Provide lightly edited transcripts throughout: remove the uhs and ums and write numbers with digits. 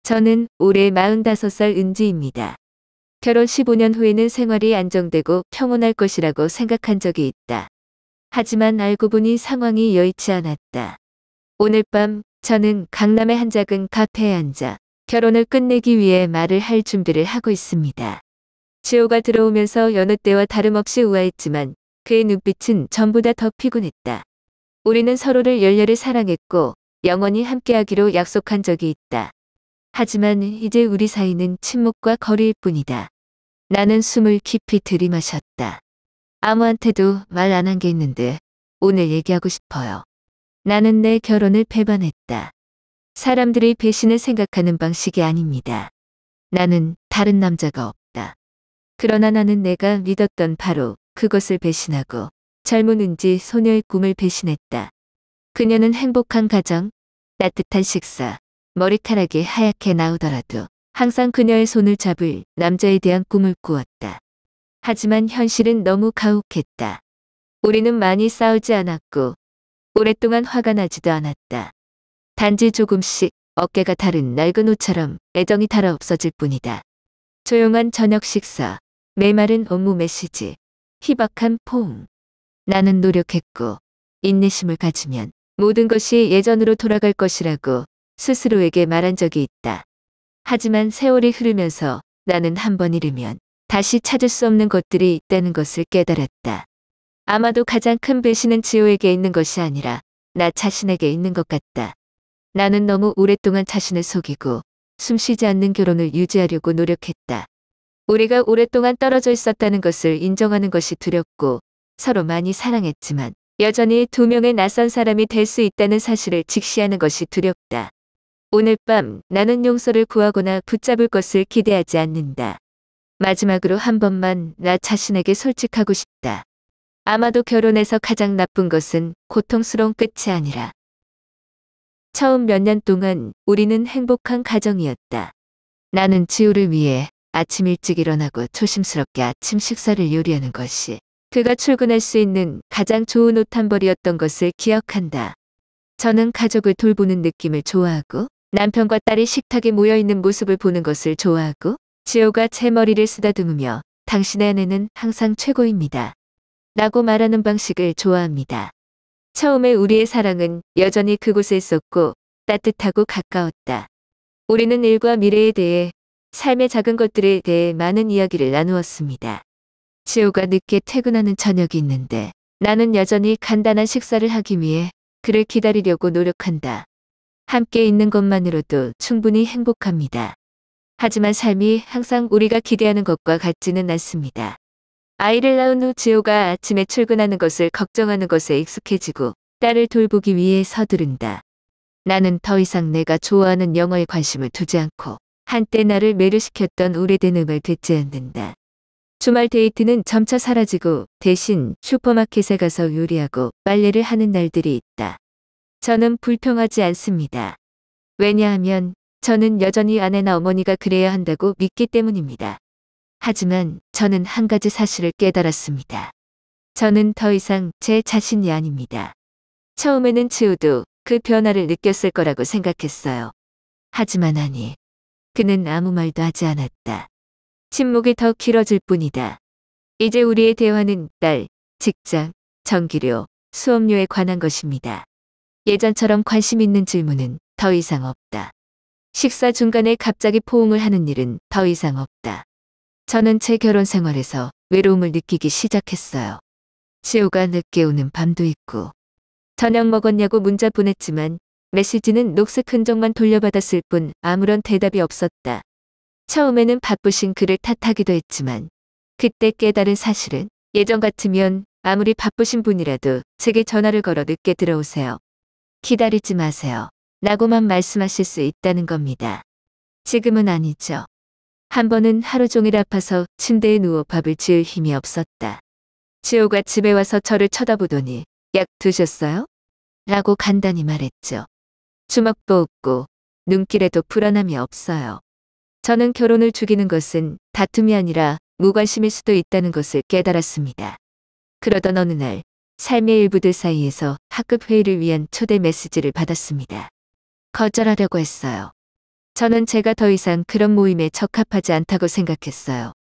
저는 올해 45살 은지입니다. 결혼 15년 후에는 생활이 안정되고 평온할 것이라고 생각한 적이 있다. 하지만 알고 보니 상황이 여의치 않았다. 오늘 밤 저는 강남의 한 작은 카페에 앉아 결혼을 끝내기 위해 말을 할 준비를 하고 있습니다. 지호가 들어오면서 여느 때와 다름없이 우아했지만 그의 눈빛은 전보다 더 피곤했다. 우리는 서로를 열렬히 사랑했고 영원히 함께하기로 약속한 적이 있다. 하지만 이제 우리 사이는 침묵과 거리일 뿐이다. 나는 숨을 깊이 들이마셨다. 아무한테도 말 안 한 게 있는데 오늘 얘기하고 싶어요. 나는 내 결혼을 배반했다. 사람들이 배신을 생각하는 방식이 아닙니다. 나는 다른 남자가 없다. 그러나 나는 내가 믿었던 바로 그것을 배신하고 젊은 은지 소녀의 꿈을 배신했다. 그녀는 행복한 가정, 따뜻한 식사, 머리카락이 하얗게 나오더라도 항상 그녀의 손을 잡을 남자에 대한 꿈을 꾸었다. 하지만 현실은 너무 가혹했다. 우리는 많이 싸우지 않았고 오랫동안 화가 나지도 않았다. 단지 조금씩 어깨가 다른 낡은 옷처럼 애정이 닳아 없어질 뿐이다. 조용한 저녁 식사, 메마른 업무 메시지, 희박한 포옹. 나는 노력했고 인내심을 가지면 모든 것이 예전으로 돌아갈 것이라고 스스로에게 말한 적이 있다. 하지만 세월이 흐르면서 나는 한 번 잃으면 다시 찾을 수 없는 것들이 있다는 것을 깨달았다. 아마도 가장 큰 배신은 지호에게 있는 것이 아니라 나 자신에게 있는 것 같다. 나는 너무 오랫동안 자신을 속이고 숨쉬지 않는 결혼을 유지하려고 노력했다. 우리가 오랫동안 떨어져 있었다는 것을 인정하는 것이 두렵고 서로 많이 사랑했지만 여전히 두 명의 낯선 사람이 될 수 있다는 사실을 직시하는 것이 두렵다. 오늘 밤 나는 용서를 구하거나 붙잡을 것을 기대하지 않는다. 마지막으로 한 번만 나 자신에게 솔직하고 싶다. 아마도 결혼에서 가장 나쁜 것은 고통스러운 끝이 아니라 처음 몇 년 동안 우리는 행복한 가정이었다. 나는 지호를 위해 아침 일찍 일어나고 조심스럽게 아침 식사를 요리하는 것이 그가 출근할 수 있는 가장 좋은 옷 한 벌이었던 것을 기억한다. 저는 가족을 돌보는 느낌을 좋아하고 남편과 딸이 식탁에 모여있는 모습을 보는 것을 좋아하고 지호가 제 머리를 쓰다듬으며 당신의 아내는 항상 최고입니다. 라고 말하는 방식을 좋아합니다. 처음에 우리의 사랑은 여전히 그곳에 있었고 따뜻하고 가까웠다. 우리는 일과 미래에 대해 삶의 작은 것들에 대해 많은 이야기를 나누었습니다. 지호가 늦게 퇴근하는 저녁이 있는데 나는 여전히 간단한 식사를 하기 위해 그를 기다리려고 노력한다. 함께 있는 것만으로도 충분히 행복합니다. 하지만 삶이 항상 우리가 기대하는 것과 같지는 않습니다. 아이를 낳은 후 지호가 아침에 출근하는 것을 걱정하는 것에 익숙해지고 딸을 돌보기 위해 서두른다. 나는 더 이상 내가 좋아하는 영화에 관심을 두지 않고 한때 나를 매료시켰던 오래된 음을 듣지 않는다. 주말 데이트는 점차 사라지고 대신 슈퍼마켓에 가서 요리하고 빨래를 하는 날들이 있다. 저는 불평하지 않습니다. 왜냐하면 저는 여전히 아내나 어머니가 그래야 한다고 믿기 때문입니다. 하지만 저는 한 가지 사실을 깨달았습니다. 저는 더 이상 제 자신이 아닙니다. 처음에는 지호도 그 변화를 느꼈을 거라고 생각했어요. 하지만 아니, 그는 아무 말도 하지 않았다. 침묵이 더 길어질 뿐이다. 이제 우리의 대화는 딸, 직장, 전기료, 수업료에 관한 것입니다. 예전처럼 관심 있는 질문은 더 이상 없다. 식사 중간에 갑자기 포옹을 하는 일은 더 이상 없다. 저는 제 결혼 생활에서 외로움을 느끼기 시작했어요. 지호가 늦게 오는 밤도 있고 저녁 먹었냐고 문자 보냈지만 메시지는 녹색 흔적만 돌려받았을 뿐 아무런 대답이 없었다. 처음에는 바쁘신 그를 탓하기도 했지만 그때 깨달은 사실은 예전 같으면 아무리 바쁘신 분이라도 제게 전화를 걸어 늦게 들어오세요. 기다리지 마세요. 라고만 말씀하실 수 있다는 겁니다. 지금은 아니죠. 한 번은 하루 종일 아파서 침대에 누워 밥을 지을 힘이 없었다. 지호가 집에 와서 저를 쳐다보더니 약 드셨어요? 라고 간단히 말했죠. 주먹도 없고 눈길에도 불안함이 없어요. 저는 결혼을 죽이는 것은 다툼이 아니라 무관심일 수도 있다는 것을 깨달았습니다. 그러던 어느 날 삶의 일부들 사이에서 학급 회의를 위한 초대 메시지를 받았습니다. 거절하려고 했어요. 저는 제가 더 이상 그런 모임에 적합하지 않다고 생각했어요.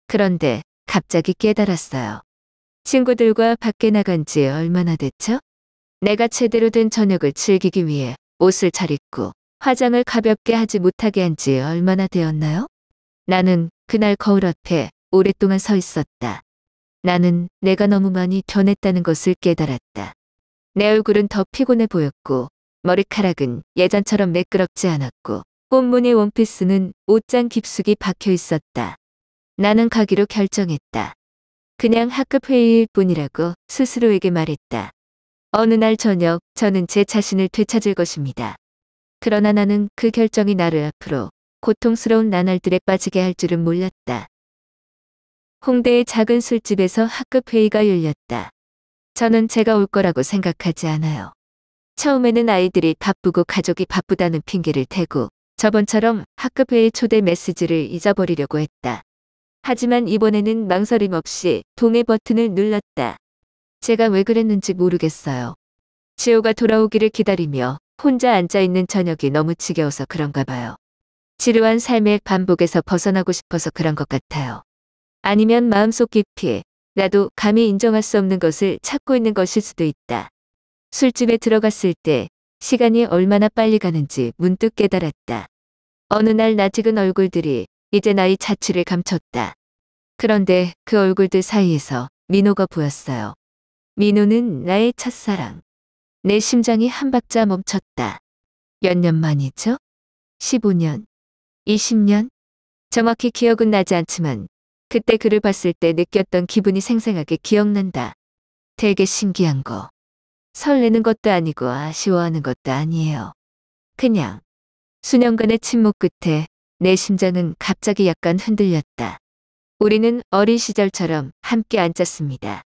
그런데 갑자기 깨달았어요. 친구들과 밖에 나간 지 얼마나 됐죠? 내가 제대로 된 저녁을 즐기기 위해 옷을 잘 입고 화장을 가볍게 하지 못하게 한 지 얼마나 되었나요? 나는 그날 거울 앞에 오랫동안 서 있었다. 나는 내가 너무 많이 변했다는 것을 깨달았다. 내 얼굴은 더 피곤해 보였고 머리카락은 예전처럼 매끄럽지 않았고 꽃무늬 원피스는 옷장 깊숙이 박혀 있었다. 나는 가기로 결정했다. 그냥 학급 회의일 뿐이라고 스스로에게 말했다. 어느 날 저녁 저는 제 자신을 되찾을 것입니다. 그러나 나는 그 결정이 나를 앞으로 고통스러운 나날들에 빠지게 할 줄은 몰랐다. 홍대의 작은 술집에서 학급 회의가 열렸다. 저는 제가 올 거라고 생각하지 않아요. 처음에는 아이들이 바쁘고 가족이 바쁘다는 핑계를 대고 저번처럼 학급 회의 초대 메시지를 잊어버리려고 했다. 하지만 이번에는 망설임 없이 동의 버튼을 눌렀다. 제가 왜 그랬는지 모르겠어요. 지호가 돌아오기를 기다리며 혼자 앉아있는 저녁이 너무 지겨워서 그런가 봐요. 지루한 삶의 반복에서 벗어나고 싶어서 그런 것 같아요. 아니면 마음속 깊이 나도 감히 인정할 수 없는 것을 찾고 있는 것일 수도 있다. 술집에 들어갔을 때 시간이 얼마나 빨리 가는지 문득 깨달았다. 어느 날 낯익은 얼굴들이 이제 나의 자취를 감췄다. 그런데 그 얼굴들 사이에서 민호가 보였어요. 민호는 나의 첫사랑. 내 심장이 한 박자 멈췄다. 몇 년 만이죠? 15년? 20년? 정확히 기억은 나지 않지만 그때 그를 봤을 때 느꼈던 기분이 생생하게 기억난다. 되게 신기한 거. 설레는 것도 아니고 아쉬워하는 것도 아니에요. 그냥 수년간의 침묵 끝에 내 심장은 갑자기 약간 흔들렸다. 우리는 어린 시절처럼 함께 앉았습니다.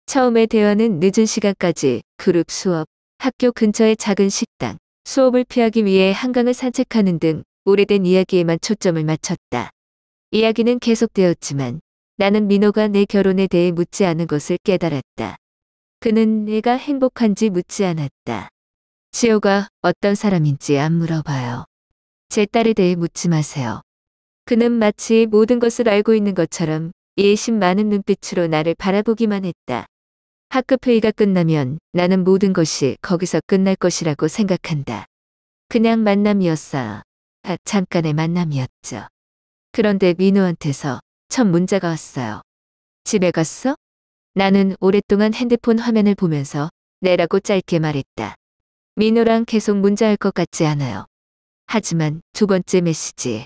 처음의 대화는 늦은 시간까지 그룹 수업, 학교 근처의 작은 식당, 수업을 피하기 위해 한강을 산책하는 등 오래된 이야기에만 초점을 맞췄다. 이야기는 계속되었지만 나는 민호가 내 결혼에 대해 묻지 않은 것을 깨달았다. 그는 내가 행복한지 묻지 않았다. 지호가 어떤 사람인지 안 물어봐요. 제 딸에 대해 묻지 마세요. 그는 마치 모든 것을 알고 있는 것처럼 예심 많은 눈빛으로 나를 바라보기만 했다. 학급 회의가 끝나면 나는 모든 것이 거기서 끝날 것이라고 생각한다. 그냥 만남이었어. 잠깐의 만남이었죠. 그런데 민호한테서 첫 문자가 왔어요. 집에 갔어? 나는 오랫동안 핸드폰 화면을 보면서 네라고 짧게 말했다. 민호랑 계속 문자할 것 같지 않아요. 하지만 두 번째 메시지,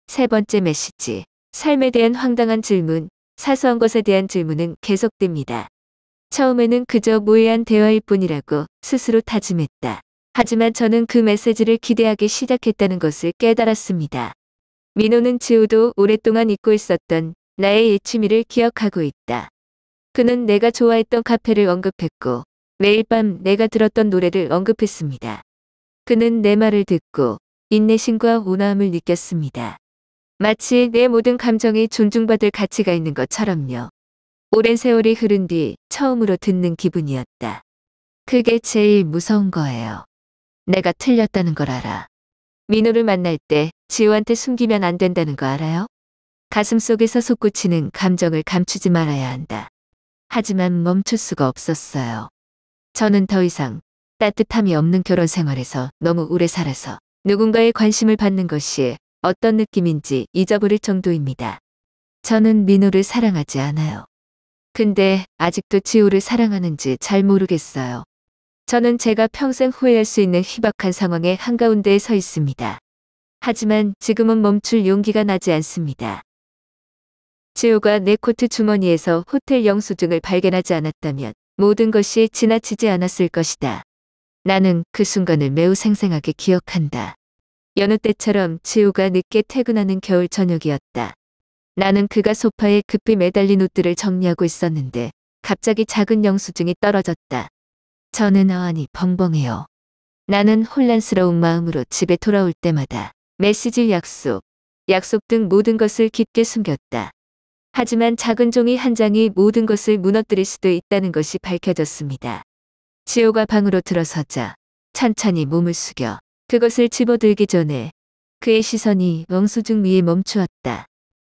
세 번째 메시지, 삶에 대한 황당한 질문, 사소한 것에 대한 질문은 계속됩니다. 처음에는 그저 무해한 대화일 뿐이라고 스스로 다짐했다. 하지만 저는 그 메시지를 기대하기 시작했다는 것을 깨달았습니다. 민호는 지호도 오랫동안 잊고 있었던 나의 옛 취미를 기억하고 있다. 그는 내가 좋아했던 카페를 언급했고 매일 밤 내가 들었던 노래를 언급했습니다. 그는 내 말을 듣고 인내심과 온화함을 느꼈습니다. 마치 내 모든 감정이 존중받을 가치가 있는 것처럼요. 오랜 세월이 흐른 뒤 처음으로 듣는 기분이었다. 그게 제일 무서운 거예요. 내가 틀렸다는 걸 알아. 민호를 만날 때 지호한테 숨기면 안 된다는 거 알아요? 가슴속에서 솟구치는 감정을 감추지 말아야 한다. 하지만 멈출 수가 없었어요. 저는 더 이상 따뜻함이 없는 결혼 생활에서 너무 오래 살아서 누군가의 관심을 받는 것이 어떤 느낌인지 잊어버릴 정도입니다. 저는 민호를 사랑하지 않아요. 근데 아직도 지호를 사랑하는지 잘 모르겠어요. 저는 제가 평생 후회할 수 있는 희박한 상황의 한가운데에 서 있습니다. 하지만 지금은 멈출 용기가 나지 않습니다. 지호가 내 코트 주머니에서 호텔 영수증을 발견하지 않았다면 모든 것이 지나치지 않았을 것이다. 나는 그 순간을 매우 생생하게 기억한다. 여느 때처럼 지호가 늦게 퇴근하는 겨울 저녁이었다. 나는 그가 소파에 급히 매달린 옷들을 정리하고 있었는데 갑자기 작은 영수증이 떨어졌다. 저는 어안이 벙벙해요. 나는 혼란스러운 마음으로 집에 돌아올 때마다 메시지, 약속 등 모든 것을 깊게 숨겼다. 하지만 작은 종이 한 장이 모든 것을 무너뜨릴 수도 있다는 것이 밝혀졌습니다. 지호가 방으로 들어서자 천천히 몸을 숙여 그것을 집어들기 전에 그의 시선이 영수증 위에 멈추었다.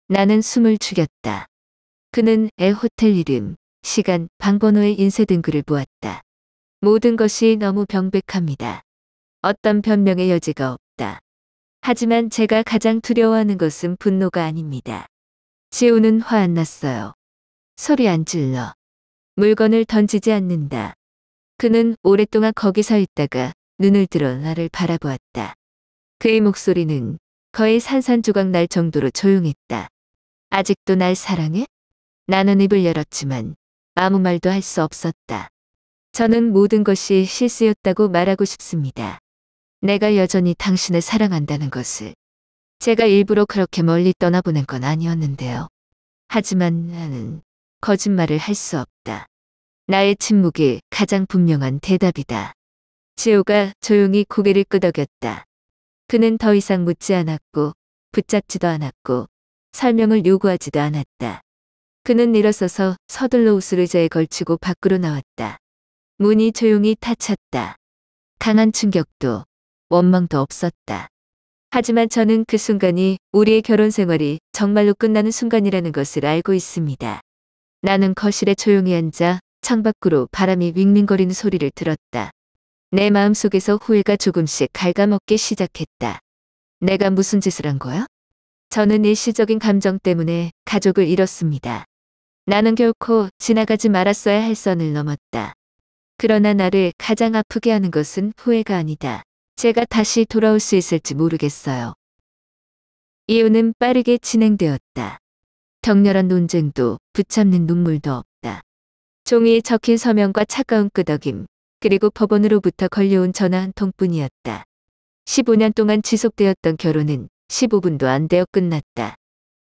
나는 숨을 죽였다. 그는 호텔 이름, 시간, 방번호의 인쇄 등글을 보았다. 모든 것이 너무 명백합니다. 어떤 변명의 여지가 없다. 하지만 제가 가장 두려워하는 것은 분노가 아닙니다. 지우는 화 안 났어요. 소리 안 질러. 물건을 던지지 않는다. 그는 오랫동안 거기 서 있다가 눈을 들어 나를 바라보았다. 그의 목소리는 거의 산산조각 날 정도로 조용했다. 아직도 날 사랑해? 나는 입을 열었지만 아무 말도 할 수 없었다. 저는 모든 것이 실수였다고 말하고 싶습니다. 내가 여전히 당신을 사랑한다는 것을. 제가 일부러 그렇게 멀리 떠나보낸 건 아니었는데요. 하지만 나는 거짓말을 할 수 없다. 나의 침묵이 가장 분명한 대답이다. 지호가 조용히 고개를 끄덕였다. 그는 더 이상 묻지 않았고 붙잡지도 않았고 설명을 요구하지도 않았다. 그는 일어서서 서둘러 옷을 의자에 걸치고 밖으로 나왔다. 문이 조용히 닫혔다. 강한 충격도 원망도 없었다. 하지만 저는 그 순간이 우리의 결혼 생활이 정말로 끝나는 순간이라는 것을 알고 있습니다. 나는 거실에 조용히 앉아 창밖으로 바람이 윙윙거리는 소리를 들었다. 내 마음속에서 후회가 조금씩 갉아먹기 시작했다. 내가 무슨 짓을 한 거야? 저는 일시적인 감정 때문에 가족을 잃었습니다. 나는 결코 지나가지 말았어야 할 선을 넘었다. 그러나 나를 가장 아프게 하는 것은 후회가 아니다. 제가 다시 돌아올 수 있을지 모르겠어요. 이혼은 빠르게 진행되었다. 격렬한 논쟁도 붙잡는 눈물도 없다. 종이에 적힌 서명과 차가운 끄덕임, 그리고 법원으로부터 걸려온 전화 한 통뿐이었다. 15년 동안 지속되었던 결혼은 15분도 안 되어 끝났다.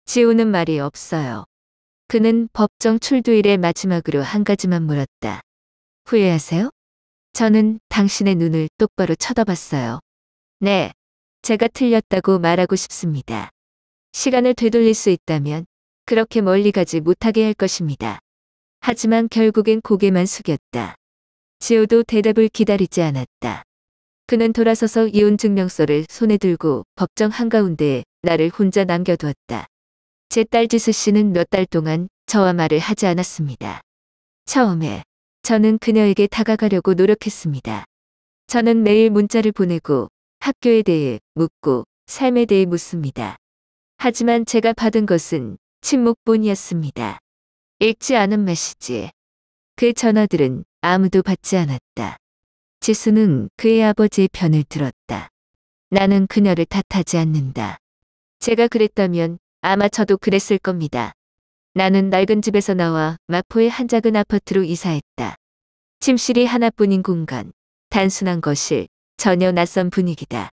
지우는 말이 없어요. 그는 법정 출두일의 마지막으로 한 가지만 물었다. 후회하세요? 저는 당신의 눈을 똑바로 쳐다봤어요. 네, 제가 틀렸다고 말하고 싶습니다. 시간을 되돌릴 수 있다면 그렇게 멀리 가지 못하게 할 것입니다. 하지만 결국엔 고개만 숙였다. 지호도 대답을 기다리지 않았다. 그는 돌아서서 이혼 증명서를 손에 들고 법정 한가운데에 나를 혼자 남겨두었다. 제 딸 지수 씨는 몇 달 동안 저와 말을 하지 않았습니다. 처음에 저는 그녀에게 다가가려고 노력했습니다. 저는 매일 문자를 보내고 학교에 대해 묻고 삶에 대해 묻습니다. 하지만 제가 받은 것은 침묵뿐이었습니다. 읽지 않은 메시지. 그 전화들은 아무도 받지 않았다. 지수는 그의 아버지의 편을 들었다. 나는 그녀를 탓하지 않는다. 제가 그랬다면 아마 저도 그랬을 겁니다. 나는 낡은 집에서 나와 마포의 한 작은 아파트로 이사했다. 침실이 하나뿐인 공간, 단순한 거실, 전혀 낯선 분위기다.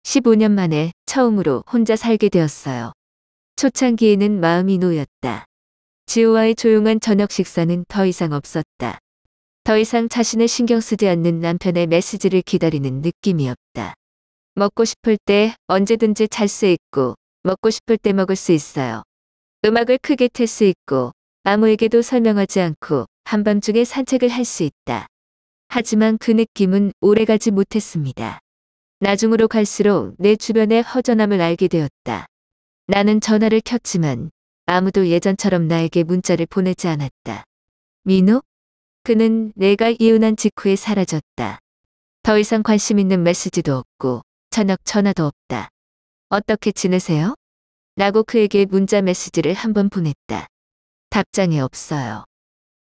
15년 만에 처음으로 혼자 살게 되었어요. 초창기에는 마음이 놓였다. 지호와의 조용한 저녁 식사는 더 이상 없었다. 더 이상 자신을 신경 쓰지 않는 남편의 메시지를 기다리는 느낌이었다. 먹고 싶을 때 언제든지 잘 수 있고 먹고 싶을 때 먹을 수 있어요. 음악을 크게 틀 수 있고 아무에게도 설명하지 않고 한밤중에 산책을 할 수 있다. 하지만 그 느낌은 오래가지 못했습니다. 나중으로 갈수록 내 주변의 허전함을 알게 되었다. 나는 전화를 켰지만 아무도 예전처럼 나에게 문자를 보내지 않았다. 민호? 그는 내가 이혼한 직후에 사라졌다. 더 이상 관심 있는 메시지도 없고 저녁 전화도 없다. 어떻게 지내세요? 라고 그에게 문자 메시지를 한 번 보냈다. 답장이 없어요.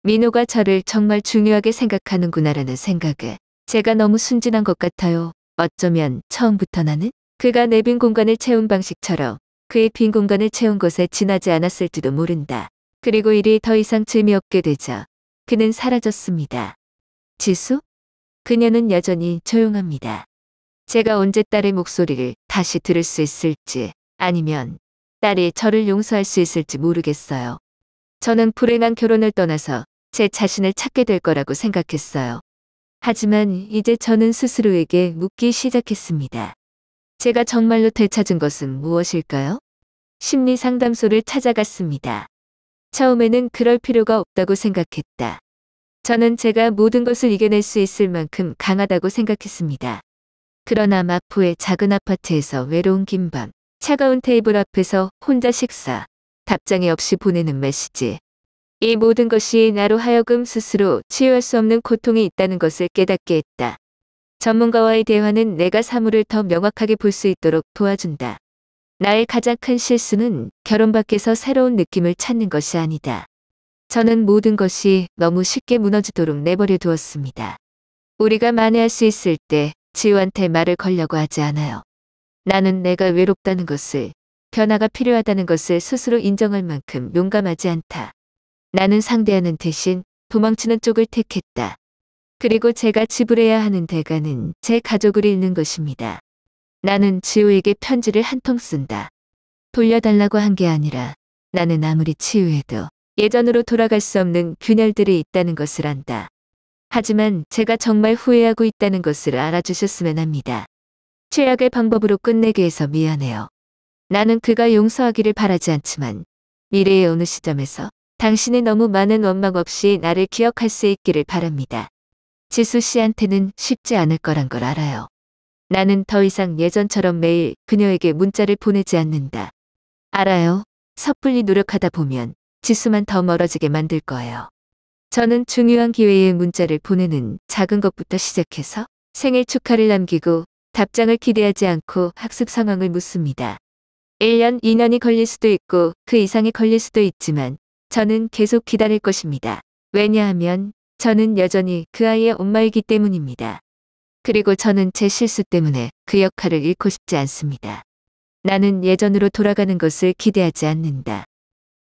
민호가 저를 정말 중요하게 생각하는구나라는 생각에 제가 너무 순진한 것 같아요. 어쩌면 처음부터 나는 그가 내 빈 공간을 채운 방식처럼 그의 빈 공간을 채운 것에 지나지 않았을지도 모른다. 그리고 일이 더 이상 재미없게 되자 그는 사라졌습니다. 지수? 그녀는 여전히 조용합니다. 제가 언제 딸의 목소리를 다시 들을 수 있을지 아니면 딸이 저를 용서할 수 있을지 모르겠어요. 저는 불행한 결혼을 떠나서 제 자신을 찾게 될 거라고 생각했어요. 하지만 이제 저는 스스로에게 묻기 시작했습니다. 제가 정말로 되찾은 것은 무엇일까요? 심리 상담소를 찾아갔습니다. 처음에는 그럴 필요가 없다고 생각했다. 저는 제가 모든 것을 이겨낼 수 있을 만큼 강하다고 생각했습니다. 그러나 마포의 작은 아파트에서 외로운 긴 밤, 차가운 테이블 앞에서 혼자 식사, 답장이 없이 보내는 메시지. 이 모든 것이 나로 하여금 스스로 치유할 수 없는 고통이 있다는 것을 깨닫게 했다. 전문가와의 대화는 내가 사물을 더 명확하게 볼 수 있도록 도와준다. 나의 가장 큰 실수는 결혼 밖에서 새로운 느낌을 찾는 것이 아니다. 저는 모든 것이 너무 쉽게 무너지도록 내버려 두었습니다. 우리가 만회할 수 있을 때 지우한테 말을 걸려고 하지 않아요. 나는 내가 외롭다는 것을, 변화가 필요하다는 것을 스스로 인정할 만큼 용감하지 않다. 나는 상대하는 대신 도망치는 쪽을 택했다. 그리고 제가 지불해야 하는 대가는 제 가족을 잃는 것입니다. 나는 지우에게 편지를 한 통 쓴다. 돌려달라고 한 게 아니라 나는 아무리 치유해도 예전으로 돌아갈 수 없는 균열들이 있다는 것을 안다. 하지만 제가 정말 후회하고 있다는 것을 알아주셨으면 합니다. 최악의 방법으로 끝내게 해서 미안해요. 나는 그가 용서하기를 바라지 않지만 미래의 어느 시점에서 당신이 너무 많은 원망 없이 나를 기억할 수 있기를 바랍니다. 지수 씨한테는 쉽지 않을 거란 걸 알아요. 나는 더 이상 예전처럼 매일 그녀에게 문자를 보내지 않는다. 알아요. 섣불리 노력하다 보면 지수만 더 멀어지게 만들 거예요. 저는 중요한 기회에 문자를 보내는 작은 것부터 시작해서 생일 축하를 남기고 답장을 기대하지 않고 학습 상황을 묻습니다. 1년, 2년이 걸릴 수도 있고 그 이상이 걸릴 수도 있지만 저는 계속 기다릴 것입니다. 왜냐하면 저는 여전히 그 아이의 엄마이기 때문입니다. 그리고 저는 제 실수 때문에 그 역할을 잃고 싶지 않습니다. 나는 예전으로 돌아가는 것을 기대하지 않는다.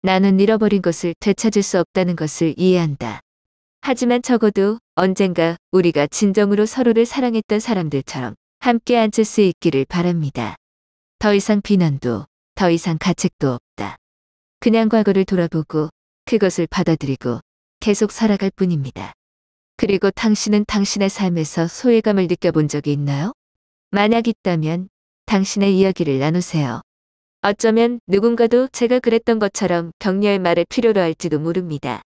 나는 잃어버린 것을 되찾을 수 없다는 것을 이해한다. 하지만 적어도 언젠가 우리가 진정으로 서로를 사랑했던 사람들처럼 함께 앉을 수 있기를 바랍니다. 더 이상 비난도, 더 이상 가책도 없다. 그냥 과거를 돌아보고 그것을 받아들이고 계속 살아갈 뿐입니다. 그리고 당신은 당신의 삶에서 소외감을 느껴본 적이 있나요? 만약 있다면 당신의 이야기를 나누세요. 어쩌면 누군가도 제가 그랬던 것처럼 격려의 말을 필요로 할지도 모릅니다.